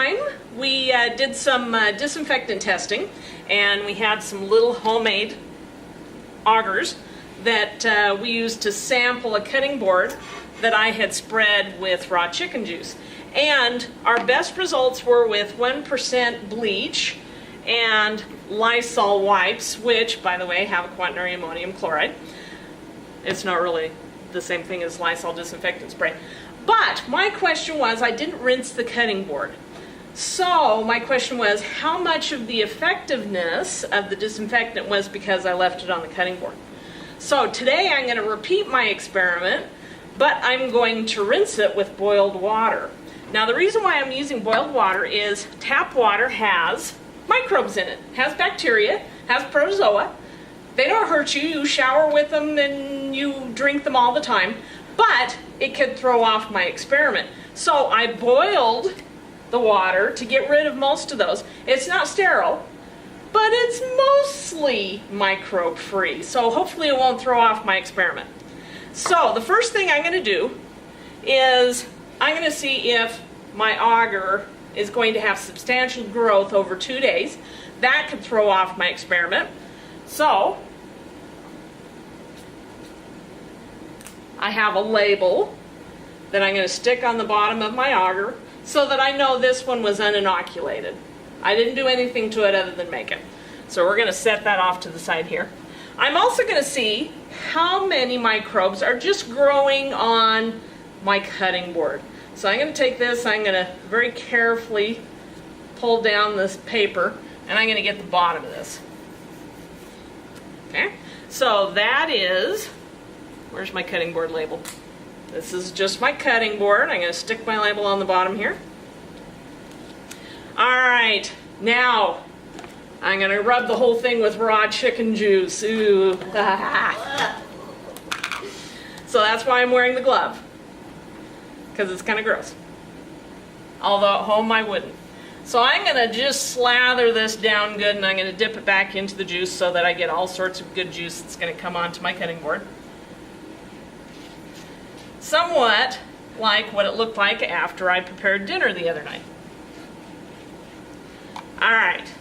time, we did some disinfectant testing, and we had some little homemade augers that we used to sample a cutting board that I had spread with raw chicken juice. And our best results were with 1% bleach and Lysol wipes, which, by the way, have a quaternary ammonium chloride. It's not really the same thing as Lysol disinfectant spray. But my question was, I didn't rinse the cutting board. So my question was, how much of the effectiveness of the disinfectant was because I left it on the cutting board? So today I'm going to repeat my experiment, but I'm going to rinse it with boiled water. Now the reason why I'm using boiled water is tap water has microbes in it, has bacteria, has protozoa. They don't hurt you, you shower with them and you drink them all the time, but it could throw off my experiment. So I boiled the water to get rid of most of those. It's not sterile, but it's mostly microbe free, so hopefully it won't throw off my experiment. So the first thing I'm going to do is I'm going to see if my auger is going to have substantial growth over 2 days. That could throw off my experiment. So I have a label that I'm going to stick on the bottom of my auger so that I know this one was uninoculated. I didn't do anything to it other than make it. So we're going to set that off to the side here. I'm also going to see how many microbes are just growing on my cutting board. So I'm going to take this, I'm going to very carefully pull down this paper, and I'm going to get the bottom of this. Okay, so that is, where's my cutting board label? This is just my cutting board. I'm going to stick my label on the bottom here. Alright, now I'm going to rub the whole thing with raw chicken juice. Ooh. So that's why I'm wearing the glove, because it's kind of gross. Although at home I wouldn't. So I'm going to just slather this down good, and I'm going to dip it back into the juice so that I get all sorts of good juice that's going to come onto my cutting board. Somewhat like what it looked like after I prepared dinner the other night. Alright,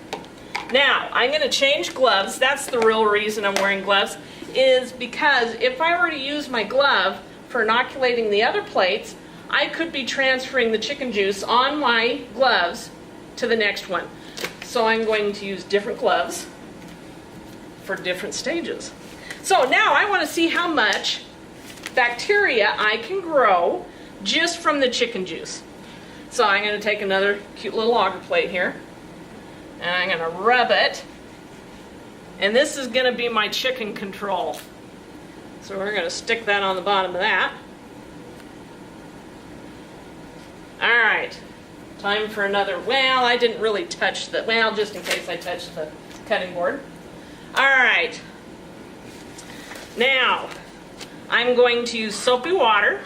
now I'm going to change gloves. That's the real reason I'm wearing gloves, is because if I were to use my glove for inoculating the other plates, I could be transferring the chicken juice on my gloves to the next one. So I'm going to use different gloves for different stages. So now I want to see how much bacteria I can grow just from the chicken juice. So I'm going to take another cute little auger plate here, and I'm going to rub it, and this is going to be my chicken control. So we're going to stick that on the bottom of that. Alright, time for another, well, I didn't really touch the, well, just in case I touched the cutting board. Alright, now I'm going to use soapy water.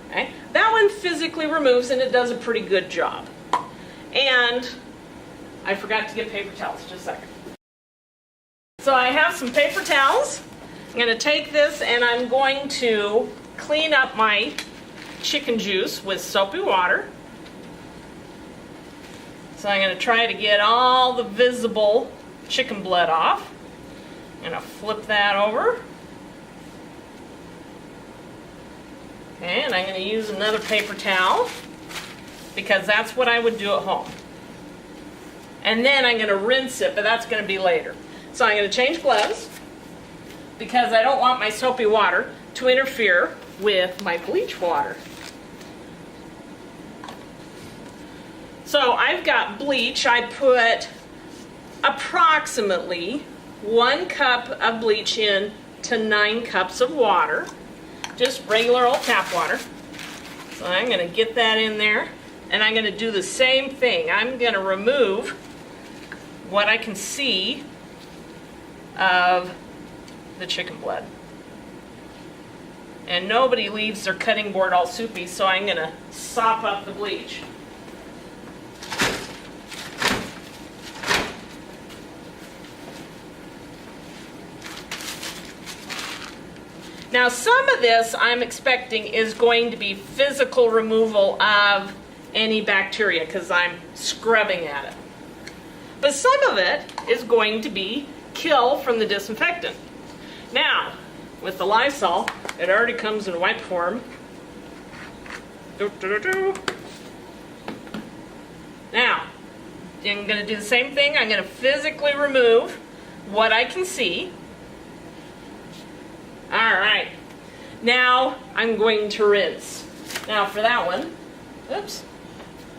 Okay, that one physically removes, and it does a pretty good job. And I forgot to get paper towels, just a second. So I have some paper towels. I'm going to take this and I'm going to clean up my chicken juice with soapy water. So I'm going to try to get all the visible chicken blood off. I'm going to flip that over. Okay, and I'm going to use another paper towel because that's what I would do at home. And then I'm going to rinse it, but that's going to be later. So I'm going to change gloves because I don't want my soapy water to interfere with my bleach water. So I've got bleach. I put approximately 1 cup of bleach in to 9 cups of water. Just regular old tap water. So I'm going to get that in there, and I'm going to do the same thing. I'm going to remove what I can see of the chicken blood. And nobody leaves their cutting board all soupy, so I'm going to sop up the bleach. Now some of this I'm expecting is going to be physical removal of any bacteria because I'm scrubbing at it. But some of it is going to be kill from the disinfectant. Now, with the Lysol, it already comes in wipe form. Now, I'm going to do the same thing. I'm going to physically remove what I can see. All right. Now, I'm going to rinse. Now, for that one, oops,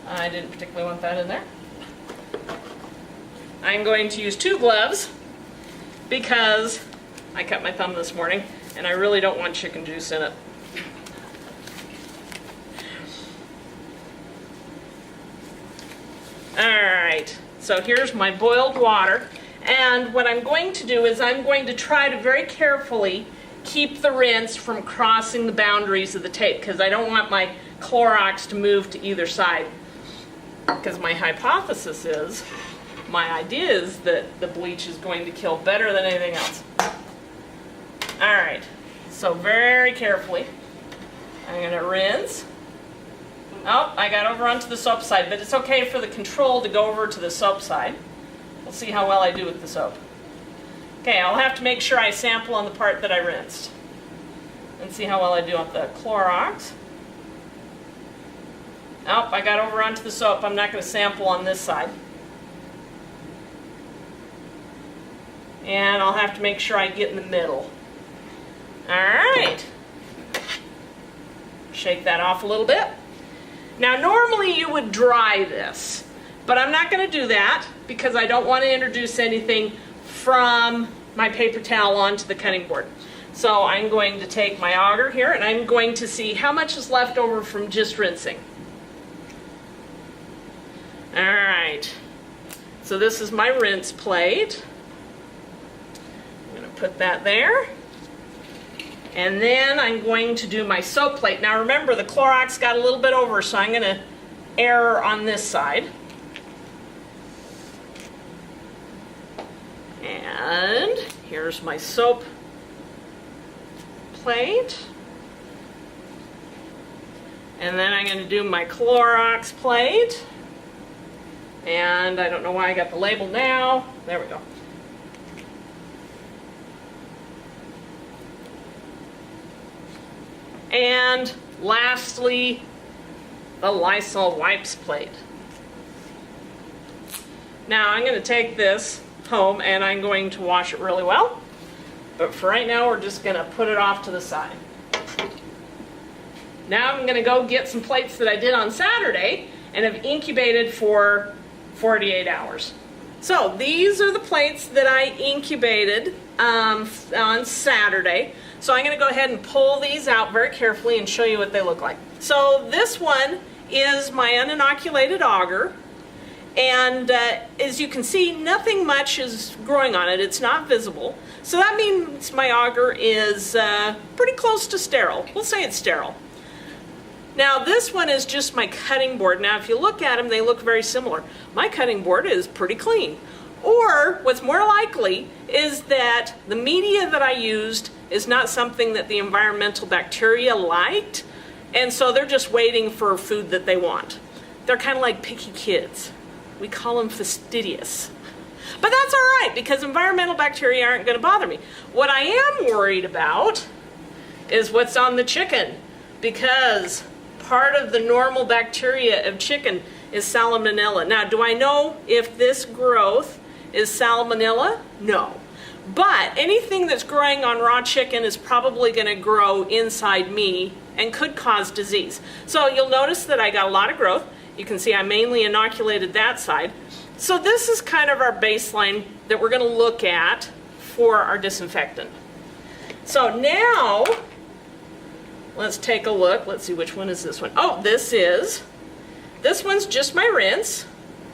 I didn't particularly want that in there. I'm going to use 2 gloves because I cut my thumb this morning and I really don't want chicken juice in it. Alright, so here's my boiled water, and what I'm going to do is I'm going to try to very carefully keep the rinse from crossing the boundaries of the tape because I don't want my Clorox to move to either side. Because my hypothesis is, my idea is that the bleach is going to kill better than anything else. Alright, so very carefully, I'm going to rinse. Oh, I got over onto the soap side, but it's okay for the control to go over to the soap side. We'll see how well I do with the soap. Okay, I'll have to make sure I sample on the part that I rinsed. And see how well I do with the Clorox. Oh, I got over onto the soap. I'm not going to sample on this side. And I'll have to make sure I get in the middle. Alright. Shake that off a little bit. Now normally you would dry this, but I'm not going to do that because I don't want to introduce anything from my paper towel onto the cutting board. So I'm going to take my auger here and I'm going to see how much is left over from just rinsing. Alright, so this is my rinse plate. I'm going to put that there. And then I'm going to do my soap plate. Now remember, the Clorox got a little bit over, so I'm going to err on this side. And here's my soap plate. And then I'm going to do my Clorox plate. And I don't know why I got the label now. There we go. And lastly, the Lysol wipes plate. Now I'm going to take this home and I'm going to wash it really well. But for right now, we're just going to put it off to the side. Now I'm going to go get some plates that I did on Saturday and have incubated for 48 hours. So these are the plates that I incubated on Saturday. So I'm going to go ahead and pull these out very carefully and show you what they look like. So this one is my uninoculated auger. And as you can see, nothing much is growing on it. It's not visible. So that means my auger is pretty close to sterile. We'll say it's sterile. Now this one is just my cutting board. Now if you look at them, they look very similar. My cutting board is pretty clean. Or what's more likely is that the media that I used is not something that the environmental bacteria liked, and so they're just waiting for food that they want. They're kind of like picky kids. We call them fastidious. But that's all right, because environmental bacteria aren't going to bother me. What I am worried about is what's on the chicken, because part of the normal bacteria of chicken is salmonella. Now, do I know if this growth is salmonella? No. But anything that's growing on raw chicken is probably going to grow inside me and could cause disease. So you'll notice that I got a lot of growth. You can see I mainly inoculated that side. So this is kind of our baseline that we're going to look at for our disinfectant. So now, let's take a look. Let's see, which one is this one? Oh, this one's just my rinse.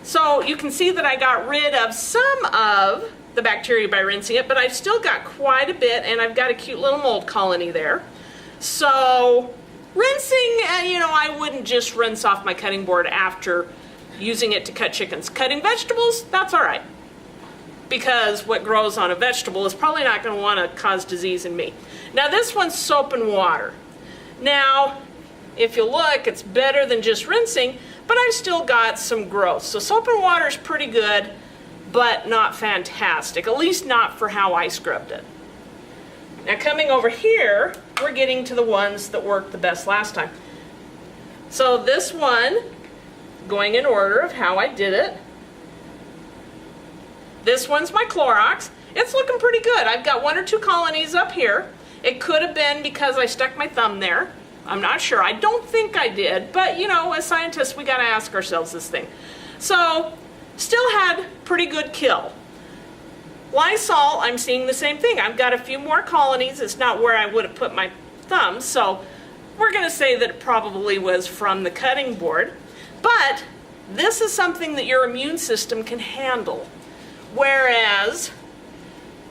So you can see that I got rid of some of the bacteria by rinsing it, but I've still got quite a bit, and I've got a cute little mold colony there. So rinsing, I wouldn't just rinse off my cutting board after using it to cut chickens. Cutting vegetables, that's all right, because what grows on a vegetable is probably not going to want to cause disease in me. Now this one's soap and water. Now, if you look, it's better than just rinsing, but I've still got some growth. So soap and water is pretty good, but not fantastic, at least not for how I scrubbed it. Now coming over here, we're getting to the ones that worked the best last time. So this one, going in order of how I did it. This one's my Clorox. It's looking pretty good. I've got 1 or 2 colonies up here. It could have been because I stuck my thumb there. I'm not sure. I don't think I did, but you know, as scientists, we got to ask ourselves this thing. So, still had pretty good kill. Lysol, I'm seeing the same thing. I've got a few more colonies. It's not where I would have put my thumb, so we're going to say that it probably was from the cutting board. But this is something that your immune system can handle. Whereas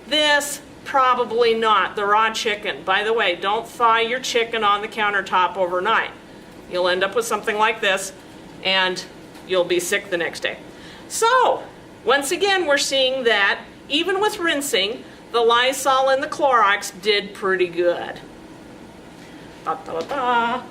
this, probably not. The raw chicken. By the way, don't thaw your chicken on the countertop overnight. You'll end up with something like this, and you'll be sick the next day. So, once again, we're seeing that even with rinsing, the Lysol and the Clorox did pretty good. Ba, ba, ba, ba.